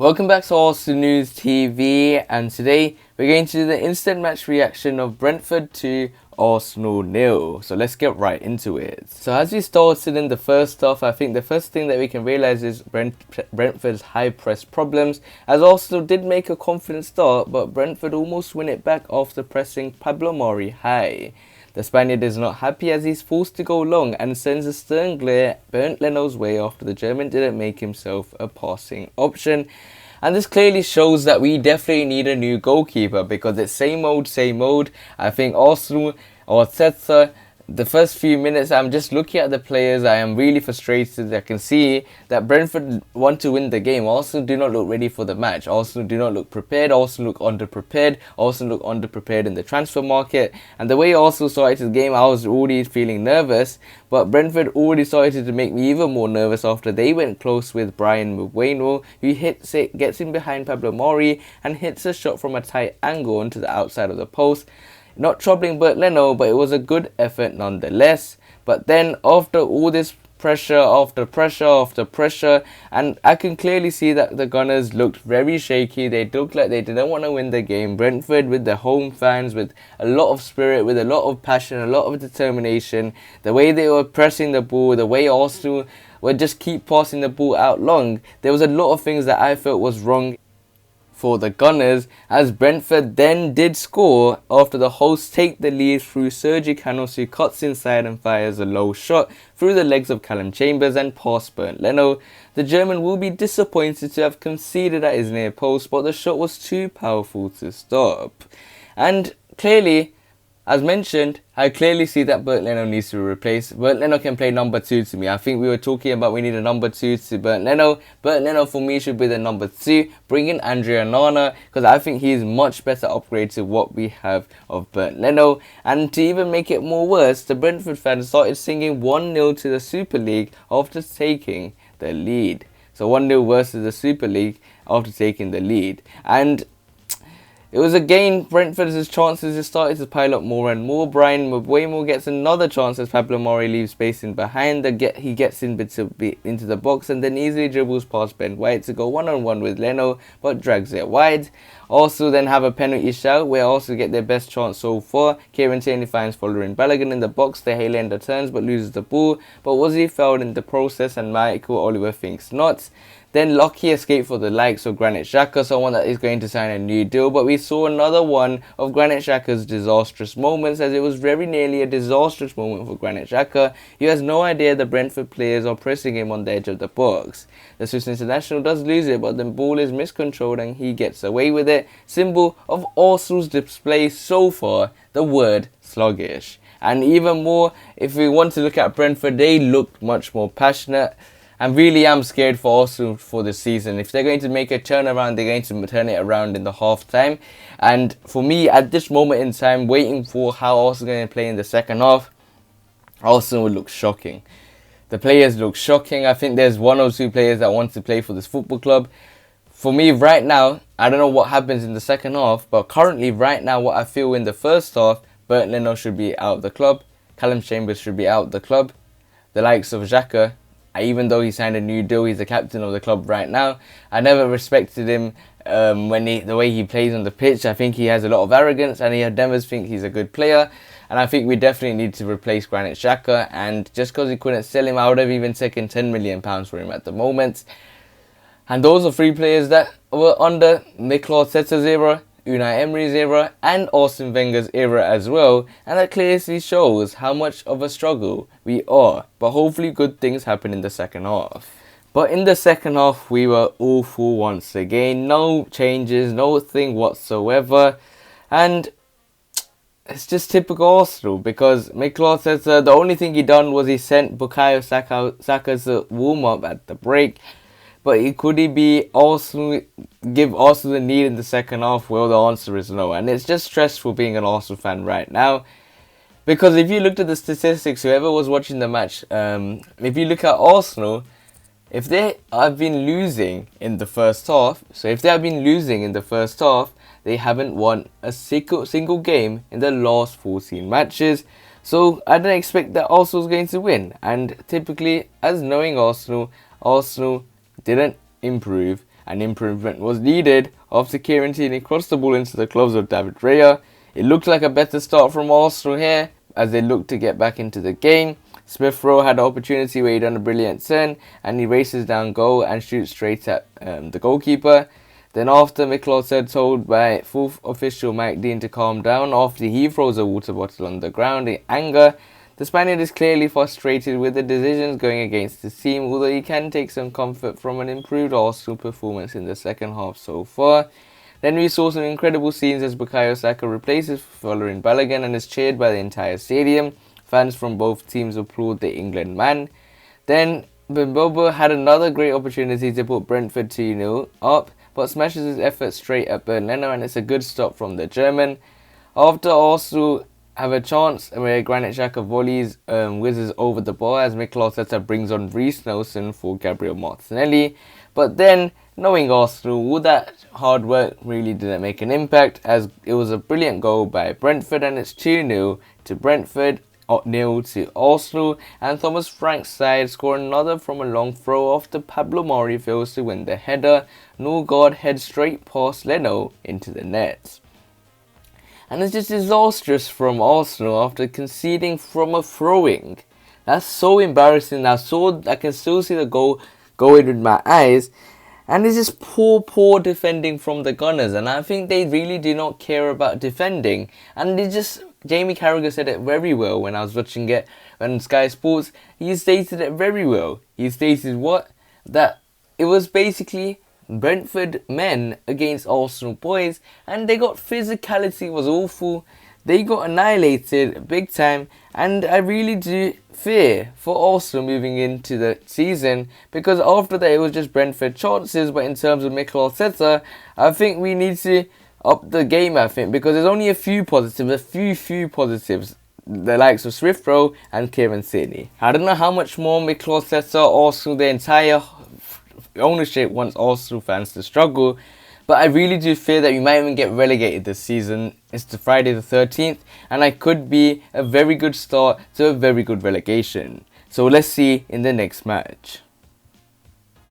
Welcome back to Arsenal News TV, and today we're going to do the instant match reaction of Brentford to Arsenal 0. So let's get right into it. So as we started in the first half, I think the first thing that we can realise is Brentford's high press problems, as Arsenal did make a confident start, but Brentford almost win it back after pressing Pablo Mari high. The Spaniard is not happy as he's forced to go long and sends a stern glare Bernd Leno's way after the German didn't make himself a passing option. And this clearly shows that we definitely need a new goalkeeper, because it's same old, same old. I think Arsenal, Arteta, the first few minutes, I'm just looking at the players. I am really frustrated. I can see that Brentford want to win the game. Arsenal do not look ready for the match. Arsenal do not look prepared. Arsenal look underprepared. Arsenal look underprepared in the transfer market. And the way Arsenal started the game, I was already feeling nervous. But Brentford already started to make me even more nervous after they went close with Bryan Mbeumo, who gets in behind Pablo Mari and hits a shot from a tight angle onto the outside of the post. Not troubling Bernd Leno, but it was a good effort nonetheless. But then after all this pressure after pressure after pressure, and I can clearly see that the Gunners looked very shaky. They looked like they didn't want to win the game. Brentford, with their home fans, with a lot of spirit, with a lot of passion, a lot of determination, the way they were pressing the ball, the way Arsenal would just keep passing the ball out long, there was a lot of things that I felt was wrong for the Gunners, as Brentford then did score after the hosts take the lead through Sergi Canos, who cuts inside and fires a low shot through the legs of Callum Chambers and past Bernd Leno. The German will be disappointed to have conceded at his near post, but the shot was too powerful to stop. And clearly, as mentioned, I clearly see that Bernd Leno needs to be replaced. Bernd Leno can play number 2 to me. I think we were talking about we need a number 2 to Bernd Leno. Bernd Leno for me should be the number 2. Bring in Andre Onana, because I think he's much better upgrade to what we have of Bernd Leno. And to even make it more worse, the Brentford fans started singing 1-0 to the Super League after taking the lead. So 1-0 versus the Super League after taking the lead. And it was again Brentford's chances just started to pile up more and more. Bryan Mbeumo gets another chance as Pablo Mari leaves space in behind. He gets into the box and then easily dribbles past Ben White to go one-on-one with Leno, but drags it wide. Also then have a penalty shout where also get their best chance so far. Kieran Tierney finds following Balogun in the box. The Highlander turns but loses the ball. But was he fouled in the process? And Mikel Oliver thinks not. Then lucky escape for the likes of Granit Xhaka, someone that is going to sign a new deal. But we saw another one of Granit Xhaka's disastrous moments, as it was very nearly a disastrous moment for Granit Xhaka. He has no idea the Brentford players are pressing him on the edge of the box. The Swiss international does lose it, but the ball is miscontrolled and he gets away with it. Symbol of Arsenal's display so far, the word sluggish. And even more, if we want to look at Brentford, they looked much more passionate. And really am scared for Arsenal for this season. If they're going to make a turnaround, they're going to turn it around in the half time. And for me, at this moment in time, waiting for how Arsenal are going to play in the second half, Arsenal would look shocking. The players look shocking. I think there's 1 or 2 players that want to play for this football club. For me, right now, I don't know what happens in the second half, but currently, right now, what I feel in the first half, Bernd Leno should be out of the club. Callum Chambers should be out of the club. The likes of Xhaka, even though he signed a new deal, he's the captain of the club right now. I never respected him the way he plays on the pitch. I think he has a lot of arrogance and he never thinks he's a good player. And I think we definitely need to replace Granit Xhaka. And just because we couldn't sell him, I would have even taken £10 million for him at the moment. And those are 3 players that were under Mikel Arteta's era, Unai Emery's era and Arsene Wenger's era as well, and that clearly shows how much of a struggle we are, but hopefully good things happen in the second half. But in the second half we were awful once again, no changes, nothing whatsoever, and it's just typical Arsenal, because Mikel Arteta, the only thing he done was he sent Bukayo Saka's warm-up at the break. But could he be Arsenal, give Arsenal the lead in the second half? Well, the answer is no. And it's just stressful being an Arsenal fan right now. Because if you looked at the statistics, whoever was watching the match, if you look at Arsenal, if they have been losing in the first half, they haven't won a single game in the last 14 matches. So I don't expect that Arsenal's going to win. And typically, as knowing Arsenal didn't improve and improvement was needed after Kieran Tierney crossed the ball into the gloves of David Raya. It looked like a better start from Arsenal here as they looked to get back into the game. Smith Rowe had an opportunity where he done a brilliant turn and he races down goal and shoots straight at the goalkeeper. Then after, Mikel said told by fourth official Mike Dean to calm down after he throws a water bottle on the ground in anger. The Spaniard is clearly frustrated with the decisions going against his team, although he can take some comfort from an improved Arsenal performance in the second half so far. Then we saw some incredible scenes as bukayo Saka replaces following Balogun and is cheered by the entire stadium. Fans from both teams applaud the England man. Then Mbeumo had another great opportunity to put Brentford 2-0 up, but smashes his effort straight at Bernardo, and it's a good stop from the German. After Arsenal have a chance where Granit Xhaka volleys whizzes over the bar as Mikel Arteta brings on Reiss Nelson for Gabriel Martinelli. But then, knowing Arsenal, all that hard work really didn't make an impact as it was a brilliant goal by Brentford, and it's 2-0 to Brentford, 0 to Arsenal, and Thomas Frank's side score another from a long throw after Pablo Mari fails to win the header. Norgard heads straight past Leno into the net. And it's just disastrous from Arsenal after conceding from a throwing. That's so embarrassing. I can still see the goal going with my eyes. And it's just poor defending from the Gunners. And I think they really do not care about defending. And Jamie Carragher said it very well when I was watching it on Sky Sports. He stated it very well. He stated what? That it was basically Brentford men against Arsenal boys, and they got physicality was awful. They got annihilated big time, and I really do fear for Arsenal moving into the season, because after that it was just Brentford chances. But in terms of Mikel Arteta, I think we need to up the game, I think, because there's only a few positives, the likes of Smith Rowe and Kieran Tierney. I don't know how much more Mikel Arteta, Arsenal, the entire ownership wants Arsenal fans to struggle, but I really do fear that we might even get relegated this season. It's the Friday the 13th, and I could be a very good start to a very good relegation. So let's see in the next match.